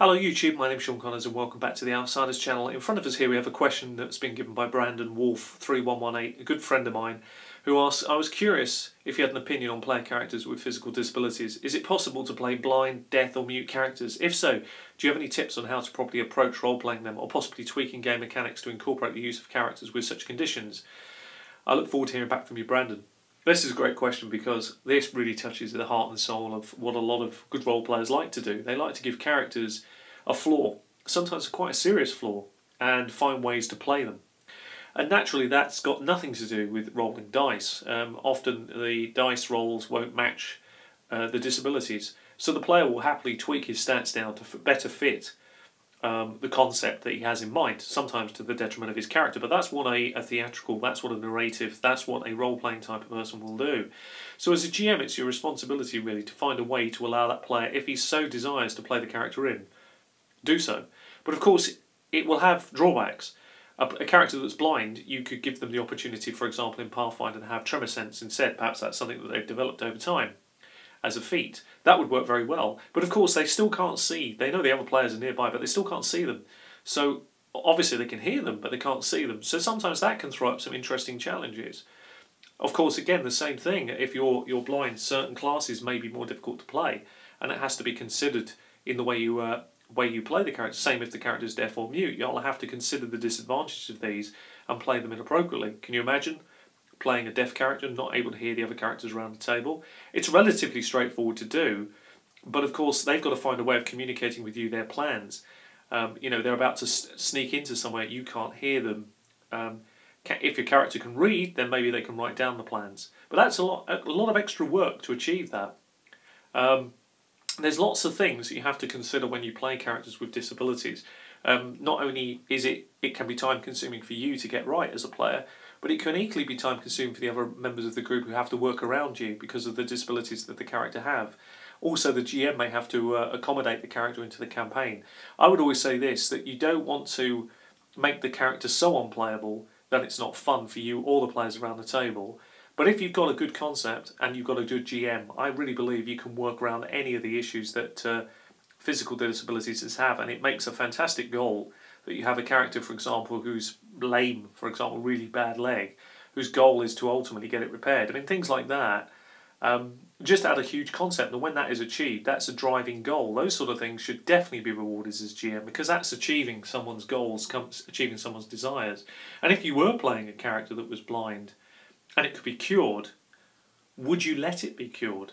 Hello YouTube, my name's Sean Connors and welcome back to the Outsiders channel. In front of us here we have a question that's been given by Brandon Wolf 3118, a good friend of mine, who asks, I was curious if you had an opinion on player characters with physical disabilities. Is it possible to play blind, deaf or mute characters? If so, do you have any tips on how to properly approach role-playing them or possibly tweaking game mechanics to incorporate the use of characters with such conditions? I look forward to hearing back from you, Brandon. This is a great question because this really touches the heart and soul of what a lot of good role players like to do. They like to give characters a flaw, sometimes quite a serious flaw, and find ways to play them. And naturally that's got nothing to do with rolling dice. Often the dice rolls won't match the disabilities, so the player will happily tweak his stats down to better fit the concept that he has in mind, sometimes to the detriment of his character, but that's what a theatrical, that's what a narrative, that's what a role-playing type of person will do. So as a GM, it's your responsibility really to find a way to allow that player, if he so desires to play the character in, do so. But of course, it will have drawbacks. A character that's blind, you could give them the opportunity, for example, in Pathfinder to have tremor sense instead. Perhaps that's something that they've developed over time as a feat. That would work very well. But of course they still can't see. They know the other players are nearby, but they still can't see them. So obviously they can hear them, but they can't see them. So sometimes that can throw up some interesting challenges. Of course, again, the same thing. If you're blind, certain classes may be more difficult to play, and it has to be considered in the way you play the character. Same if the character is deaf or mute. You'll have to consider the disadvantages of these and play them inappropriately. Can you imagine playing a deaf character, not able to hear the other characters around the table? It's relatively straightforward to do, but of course they've got to find a way of communicating with you their plans. You know, they're about to sneak into somewhere, you can't hear them. If your character can read, then maybe they can write down the plans. But that's a lot of extra work to achieve that. There's lots of things that you have to consider when you play characters with disabilities. Not only is it can be time consuming for you to get right as a player, but it can equally be time consuming for the other members of the group who have to work around you because of the disabilities that the character have. Also, the GM may have to accommodate the character into the campaign. I would always say this, that you don't want to make the character so unplayable that it's not fun for you or the players around the table. But if you've got a good concept and you've got a good GM, I really believe you can work around any of the issues that physical disabilities have, and it makes a fantastic goal that you have a character, for example, who's lame, for example, really bad leg, whose goal is to ultimately get it repaired. I mean, things like that just add a huge concept, and when that is achieved, that's a driving goal. Those sort of things should definitely be rewarded as GM, because that's achieving someone's goals, achieving someone's desires. And if you were playing a character that was blind, and it could be cured, would you let it be cured?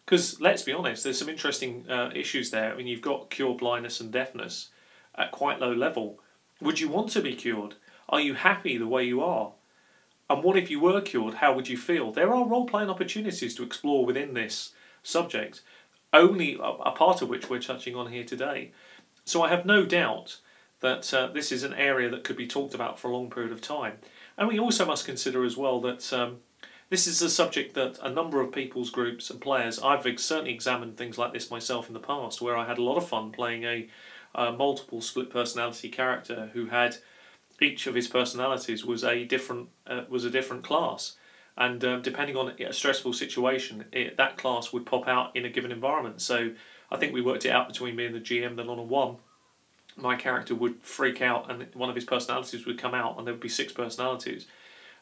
Because let's be honest, there's some interesting issues there. I mean, you've got cure blindness and deafness at quite low level. Would you want to be cured? Are you happy the way you are? And what if you were cured? How would you feel? There are role-playing opportunities to explore within this subject, only a part of which we're touching on here today. So I have no doubt that this is an area that could be talked about for a long period of time. And we also must consider as well that this is a subject that a number of people's groups and players, I've certainly examined things like this myself in the past, where I had a lot of fun playing a multiple split personality character who had each of his personalities was a different class, and depending on a stressful situation, that class would pop out in a given environment. So I think we worked it out between me and the GM that on a 1, my character would freak out and one of his personalities would come out, and there would be 6 personalities.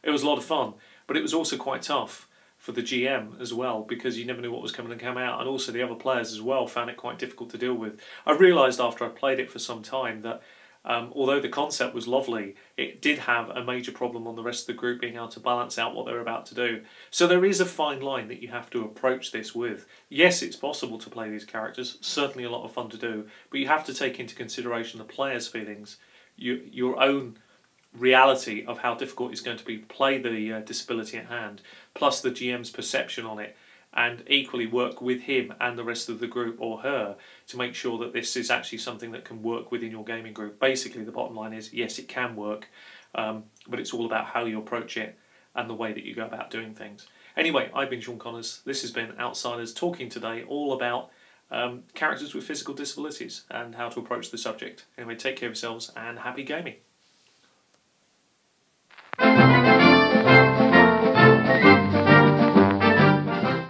It was a lot of fun, but it was also quite tough for the GM as well, because you never knew what was coming to come out, and also the other players as well found it quite difficult to deal with. I realised after I played it for some time that although the concept was lovely, it did have a major problem on the rest of the group being able to balance out what they were about to do. So there is a fine line that you have to approach this with. Yes, it's possible to play these characters, certainly a lot of fun to do, but you have to take into consideration the players' feelings, your own reality of how difficult it's going to be to play the disability at hand, plus the GM's perception on it, and equally work with him and the rest of the group or her to make sure that this is actually something that can work within your gaming group. Basically, the bottom line is, yes, it can work, but it's all about how you approach it and the way that you go about doing things. Anyway, I've been Sean Connors. This has been Outsiders talking today all about characters with physical disabilities and how to approach the subject. Anyway, take care of yourselves and happy gaming.